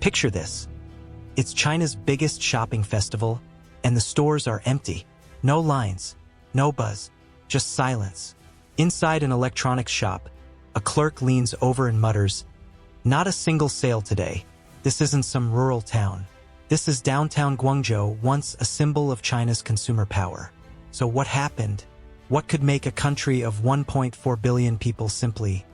Picture this. It's China's biggest shopping festival, and the stores are empty. No lines, no buzz, just silence. Inside an electronics shop, a clerk leans over and mutters, "Not a single sale today. This isn't some rural town. This is downtown Guangzhou, once a symbol of China's consumer power." So what happened? What could make a country of 1.4 billion people simply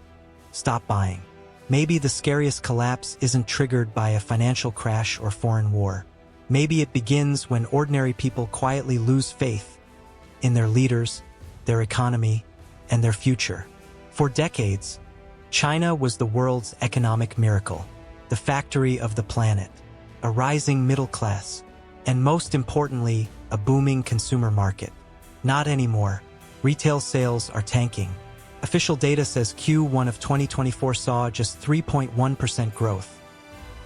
stop buying? Maybe the scariest collapse isn't triggered by a financial crash or foreign war. Maybe it begins when ordinary people quietly lose faith in their leaders, their economy, and their future. For decades, China was the world's economic miracle, the factory of the planet, a rising middle class, and most importantly, a booming consumer market. Not anymore. Retail sales are tanking. Official data says Q1 of 2024 saw just 3.1% growth,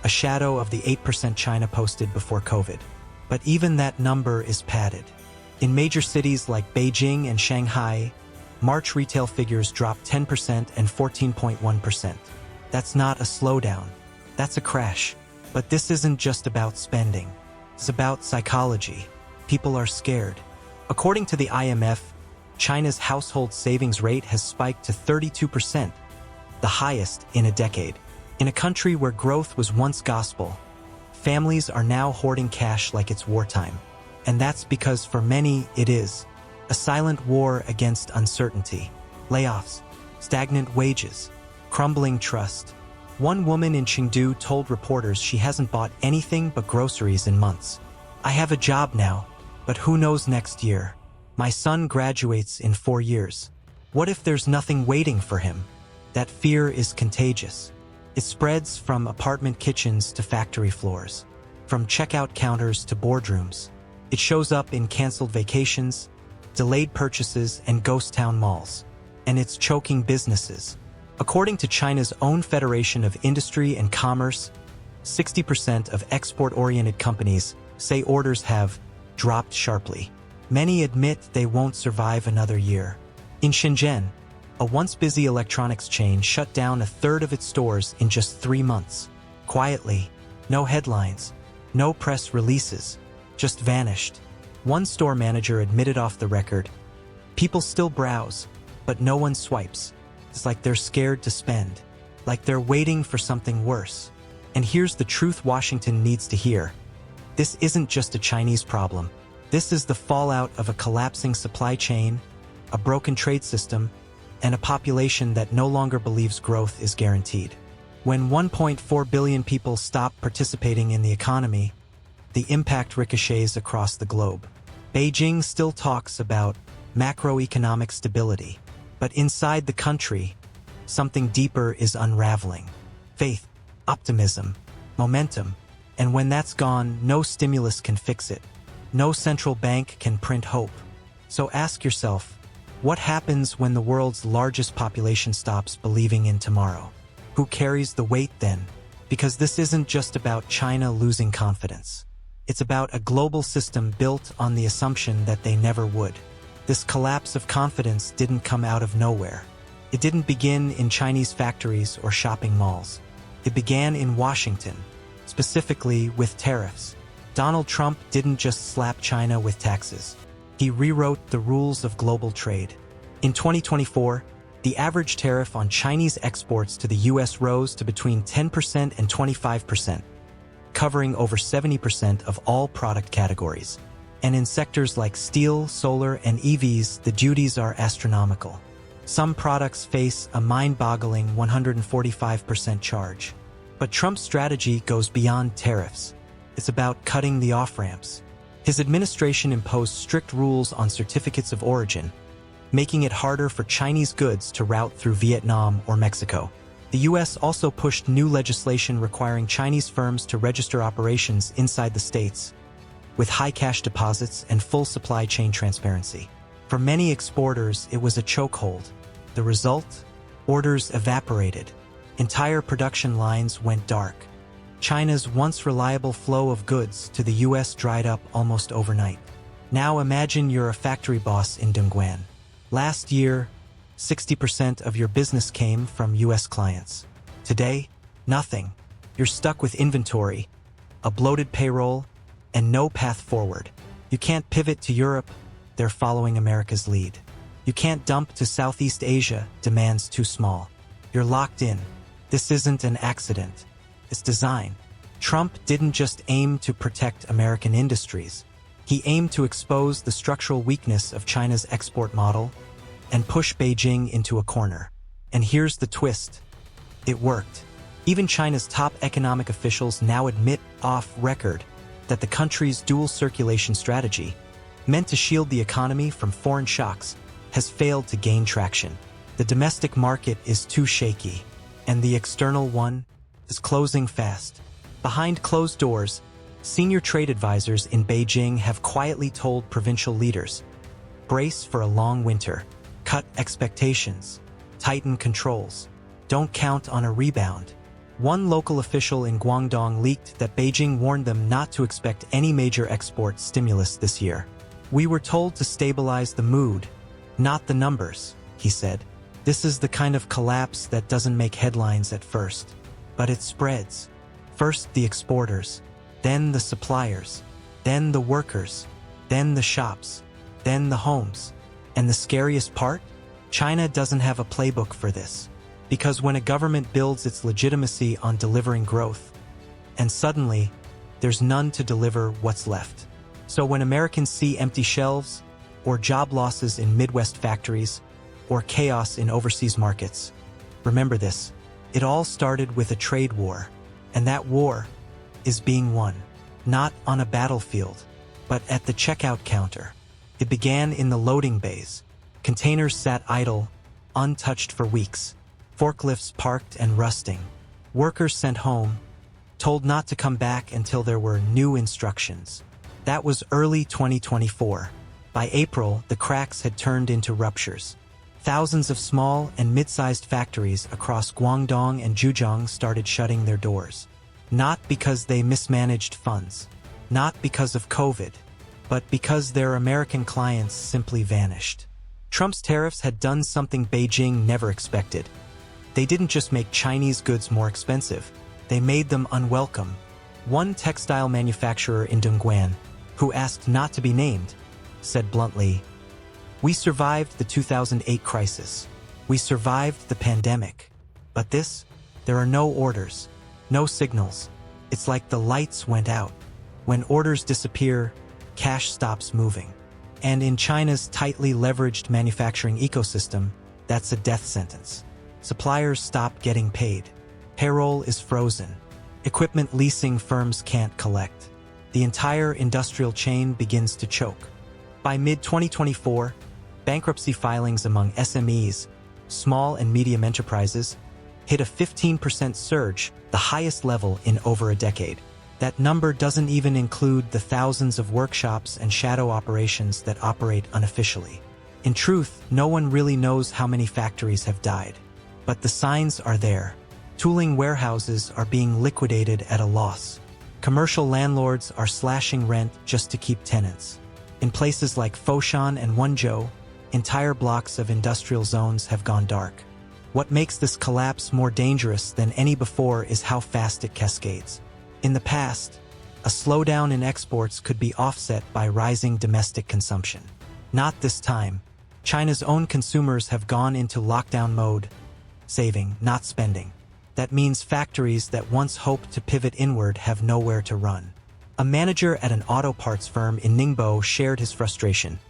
a shadow of the 8% China posted before COVID. But even that number is padded. In major cities like Beijing and Shanghai, March retail figures dropped 10% and 14.1%. That's not a slowdown. That's a crash. But this isn't just about spending. It's about psychology. People are scared. According to the IMF, China's household savings rate has spiked to 32%, the highest in a decade. In a country where growth was once gospel, families are now hoarding cash like it's wartime. And that's because for many it is a silent war against uncertainty, layoffs, stagnant wages, crumbling trust. One woman in Chengdu told reporters she hasn't bought anything but groceries in months. "I have a job now, but who knows next year? My son graduates in 4 years. What if there's nothing waiting for him?" That fear is contagious. It spreads from apartment kitchens to factory floors, from checkout counters to boardrooms. It shows up in canceled vacations, delayed purchases, and ghost town malls. And it's choking businesses. According to China's own Federation of Industry and Commerce, 60% of export-oriented companies say orders have dropped sharply. Many admit they won't survive another year. In Shenzhen, a once busy electronics chain shut down a third of its stores in just 3 months. Quietly, no headlines, no press releases, just vanished. One store manager admitted off the record, "People still browse, but no one swipes. It's like they're scared to spend, like they're waiting for something worse." And here's the truth Washington needs to hear. This isn't just a Chinese problem. This is the fallout of a collapsing supply chain, a broken trade system, and a population that no longer believes growth is guaranteed. When 1.4 billion people stop participating in the economy, the impact ricochets across the globe. Beijing still talks about macroeconomic stability, but inside the country, something deeper is unraveling. Faith, optimism, momentum, and when that's gone, no stimulus can fix it. No central bank can print hope. So ask yourself, what happens when the world's largest population stops believing in tomorrow? Who carries the weight then? Because this isn't just about China losing confidence. It's about a global system built on the assumption that they never would. This collapse of confidence didn't come out of nowhere. It didn't begin in Chinese factories or shopping malls. It began in Washington, specifically with tariffs. Donald Trump didn't just slap China with taxes. He rewrote the rules of global trade. In 2024, the average tariff on Chinese exports to the US rose to between 10% and 25%, covering over 70% of all product categories. And in sectors like steel, solar, and EVs, the duties are astronomical. Some products face a mind-boggling 145% charge. But Trump's strategy goes beyond tariffs. It's about cutting the off-ramps. His administration imposed strict rules on certificates of origin, making it harder for Chinese goods to route through Vietnam or Mexico. The US also pushed new legislation requiring Chinese firms to register operations inside the states, with high cash deposits and full supply chain transparency. For many exporters, it was a chokehold. The result? Orders evaporated. Entire production lines went dark. China's once reliable flow of goods to the US dried up almost overnight. Now imagine you're a factory boss in Dongguan. Last year, 60% of your business came from US clients. Today, nothing. You're stuck with inventory, a bloated payroll, and no path forward. You can't pivot to Europe, they're following America's lead. You can't dump to Southeast Asia, demand's too small. You're locked in. This isn't an accident. It's design. Trump didn't just aim to protect American industries. He aimed to expose the structural weakness of China's export model and push Beijing into a corner. And here's the twist. It worked. Even China's top economic officials now admit off record that the country's dual circulation strategy, meant to shield the economy from foreign shocks, has failed to gain traction. The domestic market is too shaky, and the external one is closing fast. Behind closed doors, senior trade advisors in Beijing have quietly told provincial leaders, brace for a long winter, cut expectations, tighten controls, don't count on a rebound. One local official in Guangdong leaked that Beijing warned them not to expect any major export stimulus this year. We were told to stabilize the mood, not the numbers, he said. This is the kind of collapse that doesn't make headlines at first, but it spreads. First the exporters, then the suppliers, then the workers, then the shops, then the homes. And the scariest part? China doesn't have a playbook for this. Because when a government builds its legitimacy on delivering growth, and suddenly, there's none to deliver what's left. So when Americans see empty shelves, or job losses in Midwest factories, or chaos in overseas markets, remember this, it all started with a trade war, and that war is being won, not on a battlefield, but at the checkout counter. It began in the loading bays. Containers sat idle, untouched for weeks. Forklifts parked and rusting. Workers sent home, told not to come back until there were new instructions. That was early 2024. By April, the cracks had turned into ruptures. Thousands of small and mid-sized factories across Guangdong and Zhejiang started shutting their doors. Not because they mismanaged funds, not because of COVID, but because their American clients simply vanished. Trump's tariffs had done something Beijing never expected. They didn't just make Chinese goods more expensive, they made them unwelcome. One textile manufacturer in Dongguan, who asked not to be named, said bluntly, "We survived the 2008 crisis. We survived the pandemic. But this, there are no orders, no signals. It's like the lights went out. When orders disappear, cash stops moving. And in China's tightly leveraged manufacturing ecosystem, that's a death sentence. Suppliers stop getting paid. Payroll is frozen. Equipment leasing firms can't collect. The entire industrial chain begins to choke." By mid-2024, bankruptcy filings among SMEs, small and medium enterprises, hit a 15% surge, the highest level in over a decade. That number doesn't even include the thousands of workshops and shadow operations that operate unofficially. In truth, no one really knows how many factories have died. But the signs are there. Tooling warehouses are being liquidated at a loss. Commercial landlords are slashing rent just to keep tenants. In places like Foshan and Wenzhou, entire blocks of industrial zones have gone dark. What makes this collapse more dangerous than any before is how fast it cascades. In the past, a slowdown in exports could be offset by rising domestic consumption. Not this time. China's own consumers have gone into lockdown mode, saving, not spending. That means factories that once hoped to pivot inward have nowhere to run. A manager at an auto parts firm in Ningbo shared his frustration.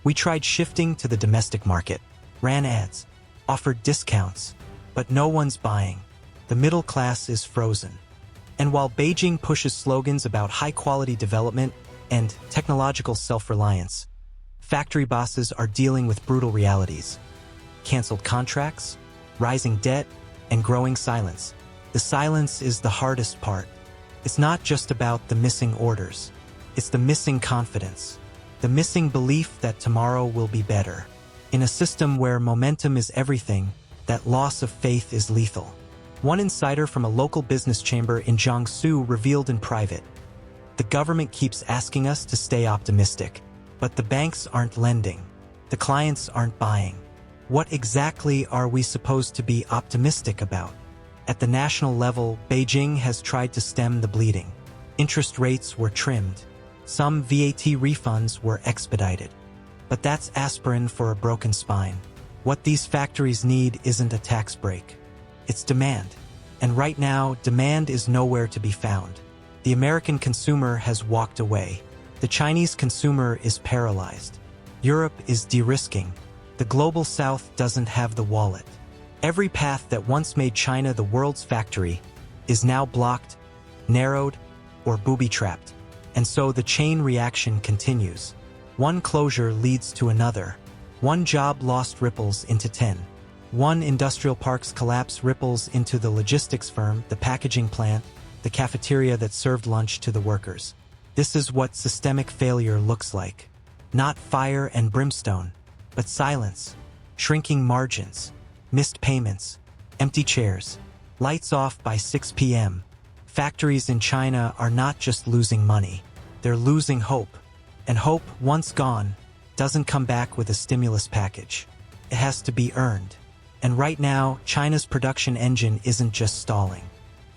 "We tried shifting to the domestic market, ran ads, offered discounts, but no one's buying. The middle class is frozen." And while Beijing pushes slogans about high-quality development and technological self-reliance, factory bosses are dealing with brutal realities. Canceled contracts, rising debt, and growing silence. The silence is the hardest part. It's not just about the missing orders. It's the missing confidence. The missing belief that tomorrow will be better. In a system where momentum is everything, that loss of faith is lethal. One insider from a local business chamber in Jiangsu revealed in private, "The government keeps asking us to stay optimistic, but the banks aren't lending. The clients aren't buying. What exactly are we supposed to be optimistic about?" At the national level, Beijing has tried to stem the bleeding. Interest rates were trimmed. Some VAT refunds were expedited. But that's aspirin for a broken spine. What these factories need isn't a tax break. It's demand. And right now, demand is nowhere to be found. The American consumer has walked away. The Chinese consumer is paralyzed. Europe is de-risking. The global south doesn't have the wallet. Every path that once made China the world's factory is now blocked, narrowed, or booby-trapped. And so the chain reaction continues. One closure leads to another. One job lost ripples into 10. One industrial park's collapse ripples into the logistics firm, the packaging plant, the cafeteria that served lunch to the workers. This is what systemic failure looks like. Not fire and brimstone, but silence, shrinking margins, missed payments, empty chairs, lights off by 6 p.m. Factories in China are not just losing money, they're losing hope. And hope, once gone, doesn't come back with a stimulus package. It has to be earned. And right now, China's production engine isn't just stalling.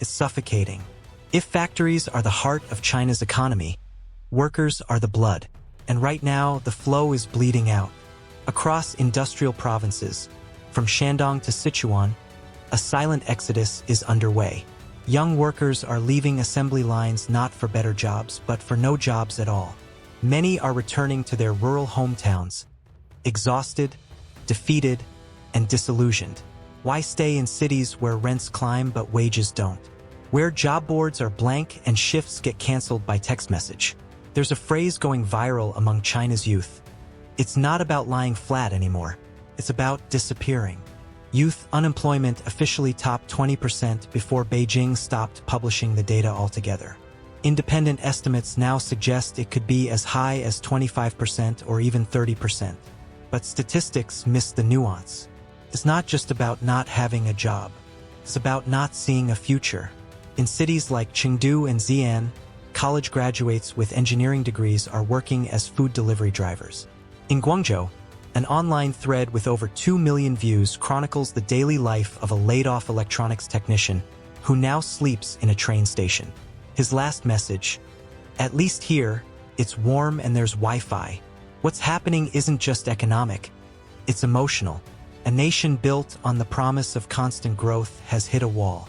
It's suffocating. If factories are the heart of China's economy, workers are the blood. And right now, the flow is bleeding out. Across industrial provinces, from Shandong to Sichuan, a silent exodus is underway. Young workers are leaving assembly lines not for better jobs, but for no jobs at all. Many are returning to their rural hometowns, exhausted, defeated, and disillusioned. Why stay in cities where rents climb but wages don't? Where job boards are blank and shifts get canceled by text message? There's a phrase going viral among China's youth. It's not about lying flat anymore. It's about disappearing. Youth unemployment officially topped 20% before Beijing stopped publishing the data altogether. Independent estimates now suggest it could be as high as 25% or even 30%. But statistics miss the nuance. It's not just about not having a job. It's about not seeing a future. In cities like Chengdu and Xi'an, college graduates with engineering degrees are working as food delivery drivers. In Guangzhou, an online thread with over 2 million views chronicles the daily life of a laid-off electronics technician who now sleeps in a train station. His last message: "At least here, it's warm and there's Wi-Fi." What's happening isn't just economic, it's emotional. A nation built on the promise of constant growth has hit a wall.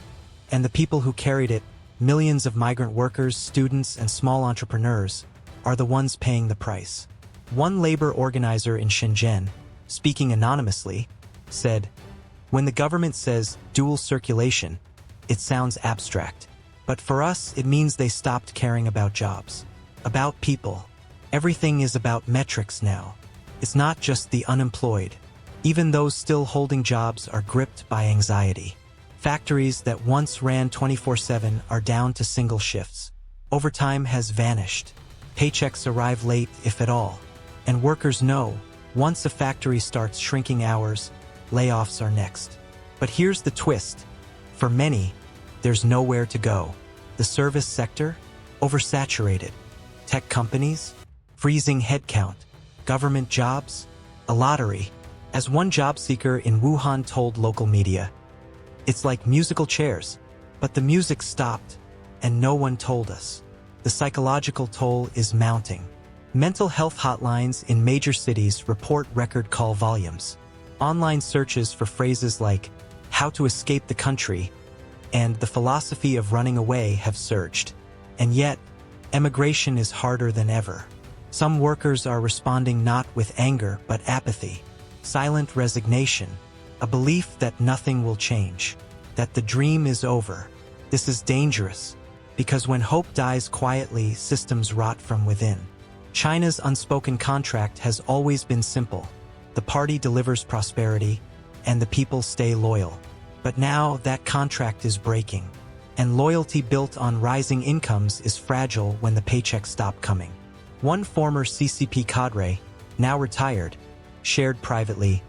And the people who carried it, millions of migrant workers, students, and small entrepreneurs, are the ones paying the price. One labor organizer in Shenzhen, speaking anonymously, said, "When the government says dual circulation, it sounds abstract. But for us, it means they stopped caring about jobs, about people. Everything is about metrics now. It's not just the unemployed. Even those still holding jobs are gripped by anxiety. Factories that once ran 24/7 are down to single shifts. Overtime has vanished. Paychecks arrive late, if at all. And workers know, once a factory starts shrinking hours, layoffs are next. But here's the twist. For many, there's nowhere to go. The service sector? Oversaturated. Tech companies? Freezing headcount. Government jobs? A lottery. As one job seeker in Wuhan told local media, "It's like musical chairs, but the music stopped, and no one told us." The psychological toll is mounting. Mental health hotlines in major cities report record call volumes. Online searches for phrases like "how to escape the country" and "the philosophy of running away" have surged. And yet, emigration is harder than ever. Some workers are responding not with anger but apathy, silent resignation, a belief that nothing will change, that the dream is over. This is dangerous, because when hope dies quietly, systems rot from within. China's unspoken contract has always been simple. The party delivers prosperity, and the people stay loyal. But now that contract is breaking, and loyalty built on rising incomes is fragile when the paychecks stop coming. One former CCP cadre, now retired, shared privately,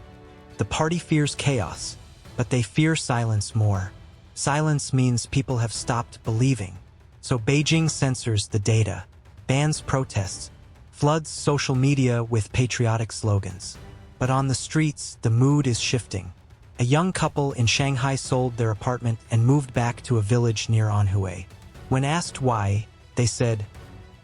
"The party fears chaos, but they fear silence more. Silence means people have stopped believing. So Beijing censors the data, bans protests, floods social media with patriotic slogans. But on the streets, the mood is shifting. A young couple in Shanghai sold their apartment and moved back to a village near Anhui. When asked why, they said,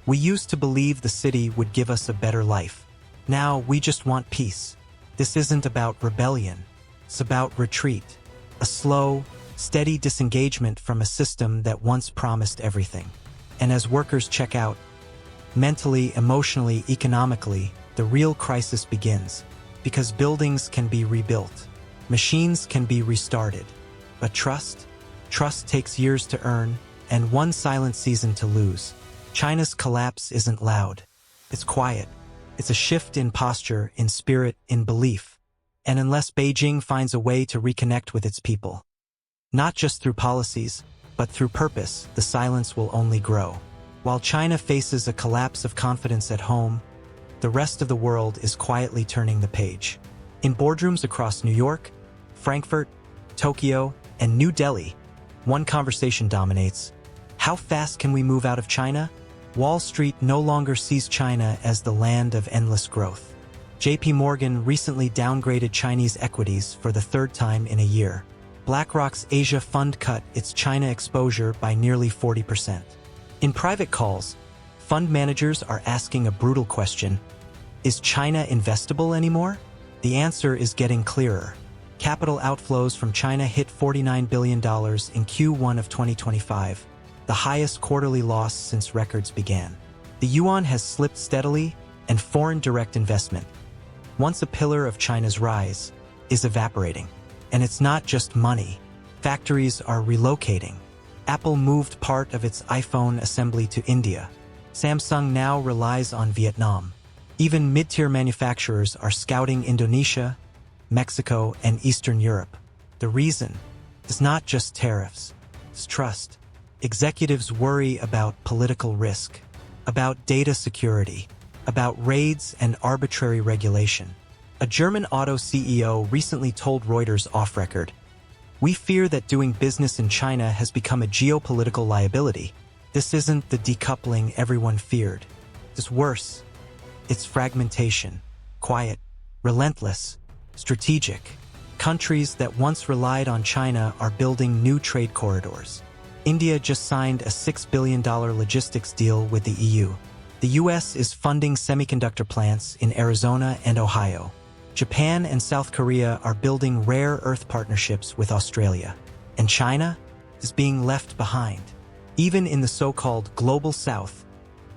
"We used to believe the city would give us a better life. Now we just want peace. This isn't about rebellion. It's about retreat. A slow, steady disengagement from a system that once promised everything." And as workers check out, mentally, emotionally, economically, the real crisis begins. Because buildings can be rebuilt. Machines can be restarted. But trust? Trust takes years to earn, and one silent season to lose. China's collapse isn't loud. It's quiet. It's a shift in posture, in spirit, in belief. And unless Beijing finds a way to reconnect with its people, not just through policies, but through purpose, the silence will only grow. While China faces a collapse of confidence at home, the rest of the world is quietly turning the page. In boardrooms across New York, Frankfurt, Tokyo, and New Delhi, one conversation dominates. How fast can we move out of China? Wall Street no longer sees China as the land of endless growth. JP Morgan recently downgraded Chinese equities for the third time in a year. BlackRock's Asia fund cut its China exposure by nearly 40%. In private calls, fund managers are asking a brutal question: is China investable anymore? The answer is getting clearer. Capital outflows from China hit $49 billion in Q1 of 2025, the highest quarterly loss since records began. The yuan has slipped steadily, and foreign direct investment, once a pillar of China's rise, is evaporating. And it's not just money. Factories are relocating. Apple moved part of its iPhone assembly to India. Samsung now relies on Vietnam. Even mid-tier manufacturers are scouting Indonesia, Mexico, and Eastern Europe. The reason is not just tariffs, it's trust. Executives worry about political risk, about data security, about raids and arbitrary regulation. A German auto CEO recently told Reuters off-record, "We fear that doing business in China has become a geopolitical liability. This isn't the decoupling everyone feared. It's worse. It's fragmentation. Quiet, relentless, strategic. Countries that once relied on China are building new trade corridors. India just signed a $6 billion logistics deal with the EU. The US is funding semiconductor plants in Arizona and Ohio. Japan and South Korea are building rare earth partnerships with Australia. And China is being left behind. Even in the so-called Global South,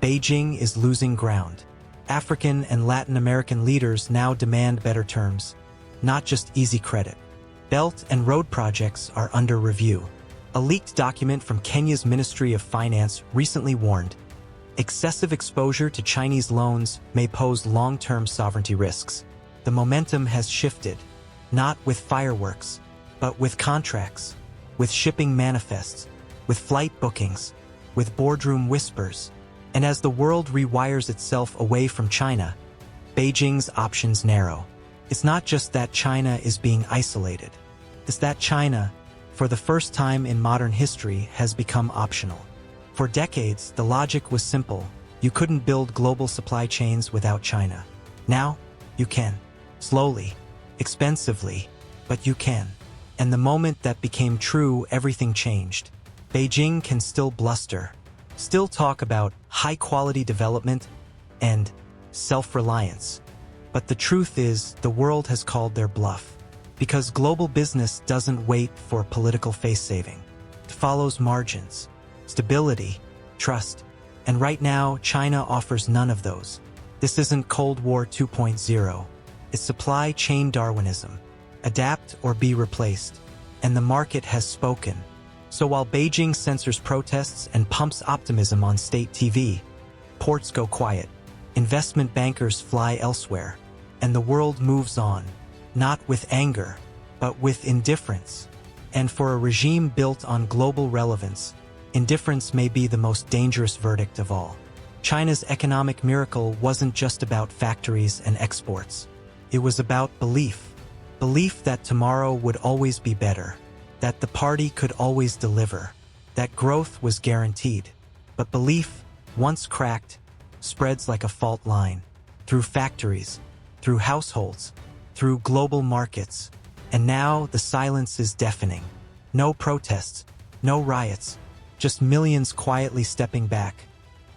Beijing is losing ground. African and Latin American leaders now demand better terms, not just easy credit. Belt and road projects are under review. A leaked document from Kenya's Ministry of Finance recently warned, excessive exposure to Chinese loans may pose long-term sovereignty risks. The momentum has shifted, not with fireworks, but with contracts, with shipping manifests, with flight bookings, with boardroom whispers. And as the world rewires itself away from China, Beijing's options narrow. It's not just that China is being isolated. It's that China, for the first time in modern history, has become optional. For decades, the logic was simple. You couldn't build global supply chains without China. Now, you can. Slowly, expensively, but you can. And the moment that became true, everything changed. Beijing can still bluster, still talk about high-quality development and self-reliance. But the truth is, the world has called their bluff. Because global business doesn't wait for political face-saving. It follows margins, stability, trust. And right now, China offers none of those. This isn't Cold War 2.0. It's supply chain Darwinism. Adapt or be replaced. And the market has spoken. So while Beijing censors protests and pumps optimism on state TV, ports go quiet, investment bankers fly elsewhere, and the world moves on, not with anger, but with indifference. And for a regime built on global relevance, indifference may be the most dangerous verdict of all. China's economic miracle wasn't just about factories and exports. It was about belief. Belief that tomorrow would always be better, that the party could always deliver, that growth was guaranteed. But belief, once cracked, spreads like a fault line, through factories, through households, through global markets. And now the silence is deafening. No protests, no riots, just millions quietly stepping back.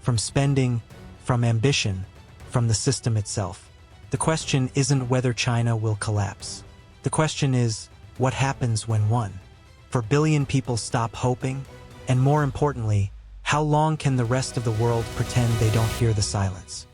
From spending, from ambition, from the system itself. The question isn't whether China will collapse. The question is, what happens when 1 billion people stop hoping? And more importantly, how long can the rest of the world pretend they don't hear the silence?